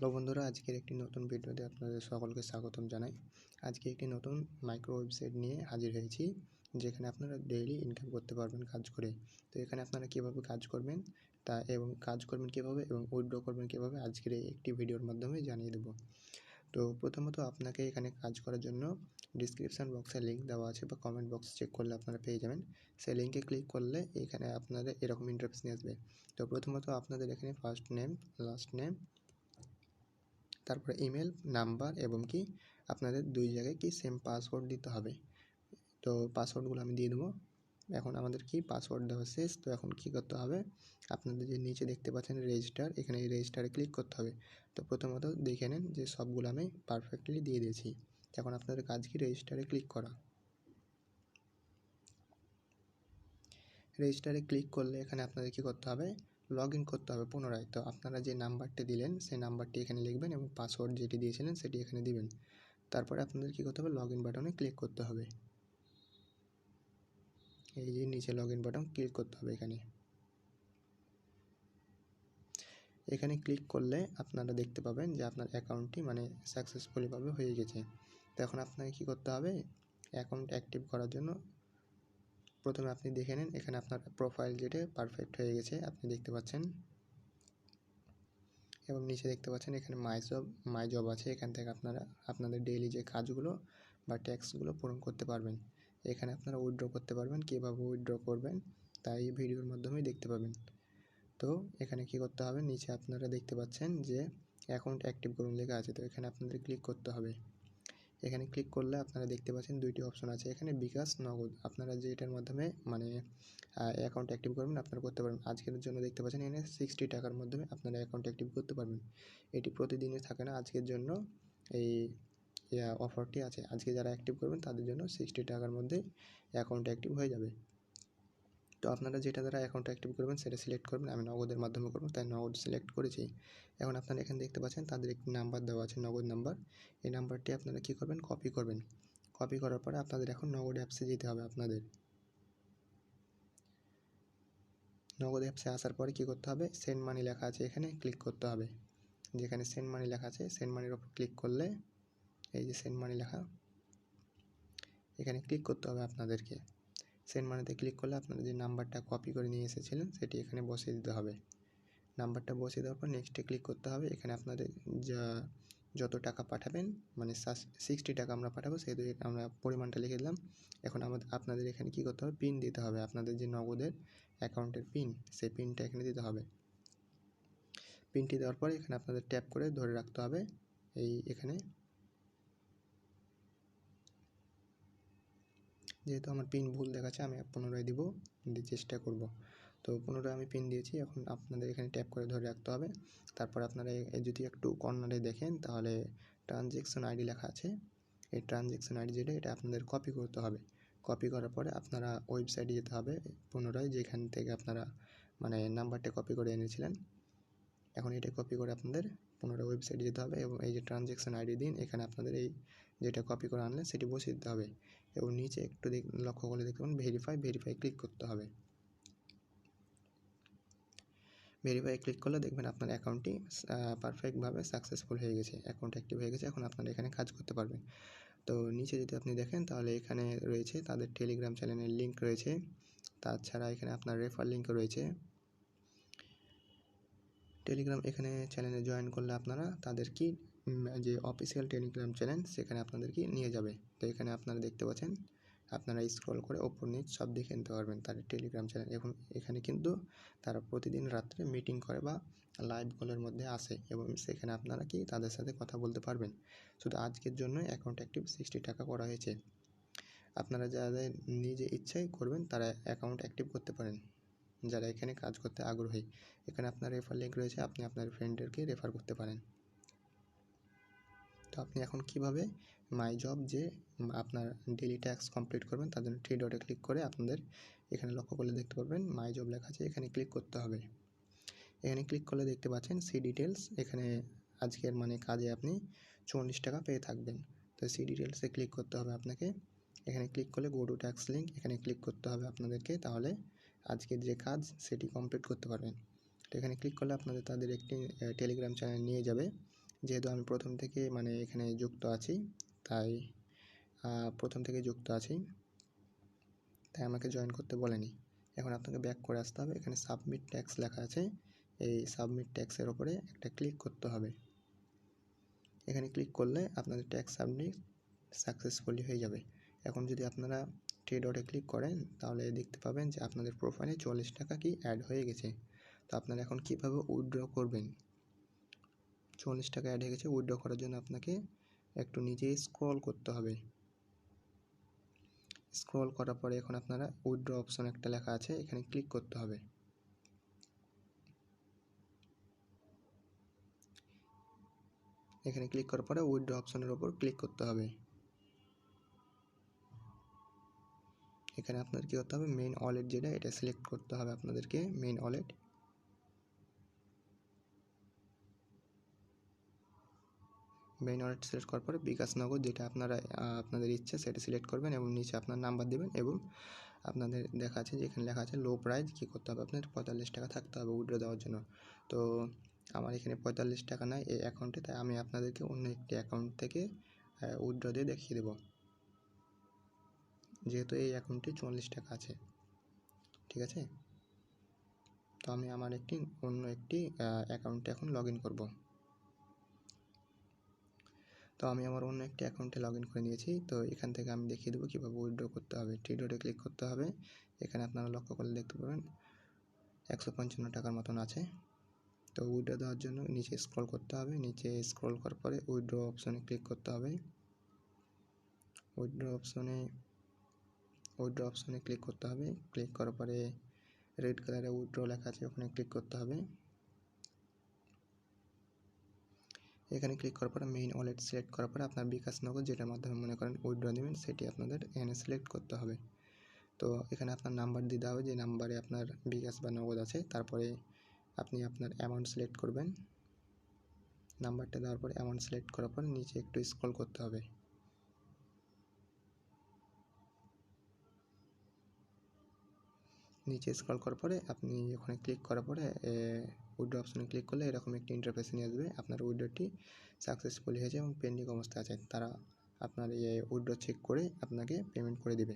Hello বন্ধুরা, আজকের একটি নতুন ভিডিওতে আপনাদের সকলকে স্বাগতম জানাই। আজকে একটি নতুন মাইক্রো ওয়েবসাইট নিয়ে হাজির হয়েছি, যেখানে আপনারা ডেইলি ইনকাম করতে পারবেন কাজ করে। তো এখানে আপনারা কীভাবে কাজ করবেন এবং কাজ করবেন কীভাবে এবং উইথড্র করবেন কীভাবে আজকের এই একটি ভিডিওর মাধ্যমে জানিয়ে দেবো। তো প্রথমত আপনাকে এখানে কাজ করার জন্য ডিসক্রিপশান বক্সে লিঙ্ক দেওয়া আছে বা কমেন্ট বক্স চেক করলে আপনারা পেয়ে যাবেন। সেই লিঙ্কে ক্লিক করলে এখানে আপনাদের এরকম ইন্টারফেস নিয়ে আসবে। তো প্রথমত আপনাদের এখানে ফার্স্ট নেম, লাস্ট নেম, তারপরে ইমেল, নাম্বার এবং কি আপনাদের দুই জায়গায় কি সেম পাসওয়ার্ড দিতে হবে। তো পাসওয়ার্ডগুলো আমি দিয়ে দেবো। এখন আমাদের কি পাসওয়ার্ড দেওয়া শেষ। তো এখন কি করতে হবে, আপনাদের যে নিচে দেখতে পাচ্ছেন রেজিস্টার, এখানে এই রেজিস্টারে ক্লিক করতে হবে। তো প্রথমত দেখে নেন যে সবগুলো আমি পারফেক্টলি দিয়ে দিয়েছি। এখন আপনাদের কাজ কি রেজিস্টারে ক্লিক করা। রেজিস্টারে ক্লিক করলে এখানে আপনাদের কী করতে হবে, লগ ইন করতে হবে পুনরায়। তো আপনারা যে নাম্বারটি দিলেন সেই নাম্বারটি এখানে লিখবেন এবং পাসওয়ার্ড যেটি দিয়েছিলেন সেটি এখানে দিবেন। তারপরে আপনাদের কী করতে হবে, লগ ইন বাটনে ক্লিক করতে হবে। এই যে নিচে লগ ইন বাটন ক্লিক করতে হবে। এখানে ক্লিক করলে আপনারা দেখতে পাবেন যে আপনার অ্যাকাউন্টটি সাকসেসফুলিভাবে হয়ে গেছে। তো এখন আপনাকে কী করতে হবে, অ্যাকাউন্ট অ্যাক্টিভ করার জন্য প্রথমে আপনি দেখে নিন এখানে আপনার প্রোফাইল যেটা পারফেক্ট হয়ে গেছে আপনি দেখতে পাচ্ছেন, এবং নিচে দেখতে পাচ্ছেন এখানে মাই জব আছে। এখান থেকে আপনারা আপনাদের ডেইলি যে কাজগুলো বা ট্যাক্সগুলো পূরণ করতে পারবেন। এখানে আপনারা উইথড্র করতে পারবেন, কীভাবে উইথড্র করবেন তাই এই ভিডিওর মাধ্যমেই দেখতে পাবেন। তো এখানে কি করতে হবে, নিচে আপনারা দেখতে পাচ্ছেন যে অ্যাকাউন্ট অ্যাক্টিভ করুন লেখা আছে। তো এখানে আপনাদের ক্লিক করতে হবে। এখানে ক্লিক করলে আপনারা দেখতে পাচ্ছেন দুইটি অপশন আছে এখানে, বিকাশ, নগদ। আপনারা যেটার মাধ্যমে অ্যাকাউন্ট অ্যাক্টিভ করবেন আপনারা করতে পারবেন। আজকের জন্য দেখতে পাচ্ছেন এখানে 60 টাকার মাধ্যমে আপনারা অ্যাকাউন্ট অ্যাক্টিভ করতে পারবেন। এটি প্রতিদিনই থাকে না, আজকের জন্য এই অফারটি আছে। আজকে যারা অ্যাক্টিভ করবেন তাদের জন্য 60 টাকার মধ্যে অ্যাকাউন্ট অ্যাক্টিভ হয়ে যাবে। তো আপনারা যেটা দ্বারা অ্যাকাউন্ট অ্যাক্টিভ করবেন সেটা সিলেক্ট করবেন। আমি নগদের মাধ্যমে করব তাই নগদ সিলেক্ট করেছি। এখন আপনারা এখানে দেখতে পাচ্ছেন তাদের একটি নাম্বার দেওয়া আছে, নগদ নাম্বার। এই নাম্বারটি আপনারা কী করবেন, কপি করবেন। কপি করার পরে আপনাদের এখন নগদ অ্যাপসে যেতে হবে। আপনাদের নগদ অ্যাপসে আসার পরে কী করতে হবে, সেন্ড মানি লেখা আছে এখানে ক্লিক করতে হবে। যেখানে সেন্ড মানি লেখা আছে সেন্ড মানির ওপর ক্লিক করলে এই যে সেন্ড মানি লেখা, এখানে ক্লিক করতে হবে আপনাদেরকে। সেন্ড মানিতে ক্লিক করলে আপনারা যে নাম্বারটা কপি করে নিয়ে এসেছিলেন সেটি এখানে বসিয়ে দিতে হবে। নাম্বারটা বসিয়ে দেওয়ার পর নেক্সটে ক্লিক করতে হবে। এখানে আপনাদের যত টাকা পাঠাবেন 60 টাকা আমরা পাঠাবো, সেহেতু আমরা পরিমাণটা লিখে দিলাম। এখন আপনাদের এখানে কী করতে হবে, পিন দিতে হবে। আপনাদের যে নগদের অ্যাকাউন্টের পিন, সেই পিনটা এখানে দিতে হবে। পিনটি দেওয়ার পরে এখানে আপনাদের ট্যাপ করে ধরে রাখতে হবে। এখানে যেহেতু আমার পিন ভুল দেখাচ্ছে আমি পুনরায় দিয়ে চেষ্টা করব। তো পুনরায় আমি পিন দিয়েছি। এখন আপনাদের এখানে ট্যাপ করে ধরে রাখতে হবে। তারপর আপনারা যদি একটু কর্নারে দেখেন তাহলে ট্রানজ্যাকশন আইডি লেখা আছে। এই ট্রানজ্যাকশন আইডি যেটা, এটা আপনাদের কপি করতে হবে। কপি করার পরে আপনারা ওয়েবসাইটে যেতে হবে পুনরায়, যেখান থেকে আপনারা নাম্বারটা কপি করে এনেছিলেন। এখন এটা কপি করে আপনাদের পুনরায় ওয়েবসাইটে যেতে হবে এবং এই যে ট্রানজ্যাকশন আইডি দিন, এখানে আপনাদের এই যেটা কপি করে আনলেন সেটি বসিয়ে দিতে হবে। এবং নিচে একটু লক্ষ্য করলে দেখতে পাবেন ভেরিফাই ক্লিক করতে হবে। ভেরিফাই ক্লিক করলে দেখবেন আপনার অ্যাকাউন্টটি পারফেক্টভাবে সাকসেসফুল হয়ে গেছে, অ্যাকাউন্ট অ্যাক্টিভ হয়ে গেছে। এখন আপনারা এখানে কাজ করতে পারবেন। তো নিচে যদি আপনি দেখেন তাহলে এখানে রয়েছে তাদের টেলিগ্রাম চ্যানেলের লিঙ্ক রয়েছে। তাছাড়া এখানে আপনার রেফার লিঙ্ক রয়েছে। টেলিগ্রাম এখানে চ্যানেলে জয়েন করলে আপনারা তাদের যে অফিসিয়াল টেলিগ্রাম চ্যানেল সেখানে আপনাদেরকে নিয়ে যাবে। তো এখানে আপনারা দেখতে পাচ্ছেন, আপনারা স্ক্রল করে ওপর নিচ সব দেখে নিতে পারবেন তাদের টেলিগ্রাম চ্যানেল। এখন এখানে কিন্তু তারা প্রতিদিন রাত্রে মিটিং করে বা লাইভ কলের মধ্যে আসে এবং সেখানে আপনারা তাদের সাথে কথা বলতে পারবেন। শুধু আজকের জন্য অ্যাকাউন্ট অ্যাক্টিভ 60 টাকা করা হয়েছে। আপনারা যাদের নিজে ইচ্ছায় করবেন তারা অ্যাকাউন্ট অ্যাক্টিভ করতে পারেন, যারা এখানে কাজ করতে আগ্রহী। এখানে আপনার রেফার লিঙ্ক রয়েছে, আপনি আপনার ফ্রেন্ডদেরকে রেফার করতে পারেন। তো আপনি এখন কিভাবে মাই জব যে আপনার ডেইলি ট্যাক্স কমপ্লিট করবেন তার জন্য 3 ডটে ক্লিক করে আপনাদের এখানে লক্ষ্য করলে দেখতে পারবেন মাই জব লেখা আছে, এখানে ক্লিক করতে হবে। এখানে ক্লিক করলে দেখতে পাচ্ছেন সি ডিটেলস, এখানে আজকের কাজে আপনি 44 টাকা পেয়ে থাকবেন। তো সি ডিটেলসে ক্লিক করতে হবে আপনাকে। এখানে ক্লিক করলে গো টু ট্যাক্স লিঙ্ক, এখানে ক্লিক করতে হবে আপনাদেরকে, তাহলে আজকের যে কাজ সেটি কমপ্লিট করতে পারবেন। তো এখানে ক্লিক করলে আপনাদের তাদের একটি টেলিগ্রাম চ্যানেল নিয়ে যাবে, যেহেতু আমি প্রথম থেকে মানে এখানে যুক্ত আছি, তাই আমাকে জয়েন করতে বলেনি। এখন আপনাকে ব্যাক করে আসতে হবে। এখানে সাবমিট ট্যাক্স লেখা আছে, এই সাবমিট ট্যাক্সের ওপরে একটা ক্লিক করতে হবে। এখানে ক্লিক করলে আপনাদের ট্যাক্স সাবমিট সাকসেসফুলি হয়ে যাবে। এখন যদি আপনারা থ্রি ডটে ক্লিক করেন তাহলে দেখতে পাবেন যে আপনাদের প্রোফাইলে 40 টাকা কি অ্যাড হয়ে গেছে। তো আপনারা এখন কীভাবে উইথড্র করবেন? 40 টাকা অ্যাড হয়ে গেছে। উইথড্র করার জন্য আপনাকে একটু নিচে স্ক্রল করতে হবে। স্ক্রল করার পরে এখন আপনারা উইথড্র অপশন একটা লেখা আছে, এখানে ক্লিক করতে হবে। এখানে ক্লিক করার পরে উইথড্র অপশনের উপর ক্লিক করতে হবে। এখানে আপনাদের কী করতে হবে, মেইন ওয়ালেট যেটা, এটা সিলেক্ট করতে হবে আপনাদেরকে। মেইন ওয়ালেট সিলেক্ট করার পরে বিকাশ নগদ যেটা আপনাদের ইচ্ছে সেটা সিলেক্ট করবেন এবং নিচে আপনার নাম্বার দেবেন এবং আপনাদের দেখা আছে যে এখানে লেখা আছে লো প্রাইস, কী করতে হবে আপনাদের 45 টাকা থাকতে হবে উইথড্র দেওয়ার জন্য। তো আমার এখানে 45 টাকা নাই এই অ্যাকাউন্টে, তাই আমি আপনাদেরকে অন্য একটি অ্যাকাউন্ট থেকে উইথড্র দিয়ে দেখিয়ে দেবো, যেহেতু এই অ্যাকাউন্টে 44 টাকা আছে। ঠিক আছে, তো আমি আমার অন্য একটি অ্যাকাউন্টে এখন লগ ইন করবো। তো আমি আমার অন্য একটি অ্যাকাউন্টে লগ ইন করে নিয়েছি। তো এখান থেকে আমি দেখিয়ে দেবো কীভাবে উইথড্র করতে হবে। থ্রি ডটে ক্লিক করতে হবে। এখানে আপনারা লক্ষ্য করলে দেখতে পাবেন 155 টাকার মতন আছে। তো উইথড্র দেওয়ার জন্য নিচে স্ক্রল করতে হবে। নিচে স্ক্রল করার পরে উইথড্র অপশনে ক্লিক করতে হবে। উইথড্র অপশনে ক্লিক করতে হবে। ক্লিক করার পরে রেড কালারে উইথড্র লেখা আছে, ওখানে ক্লিক করতে হবে। এখানে ক্লিক করার পরে মেইন ওয়ালেট সিলেক্ট করার পরে আপনার বিকাশ নগদ যেটার মাধ্যমে মনে করেন উইথড্র দেবেন সেটি আপনাদের এখানে সিলেক্ট করতে হবে। তো এখানে আপনার নাম্বার দিতে হবে, যে নাম্বারে আপনার বিকাশ বা নগদ আছে। তারপরে আপনি আপনার অ্যামাউন্ট সিলেক্ট করবেন। নাম্বারটা দেওয়ার পরে অ্যামাউন্ট সিলেক্ট করার পরে নিচে একটু স্ক্রল করতে হবে। নিচে স্ক্রল করার পরে আপনি ওখানে ক্লিক করার পরে উইথড্র অপশনে ক্লিক করলে এরকম একটি ইন্টারফেস নিয়ে আসবে। আপনার উইথড্রটি সাকসেসফুল হয়েছে এবং পেন্ডিং অবস্থায় আছে। তারা আপনার উইথড্র চেক করে আপনাকে পেমেন্ট করে দেবে।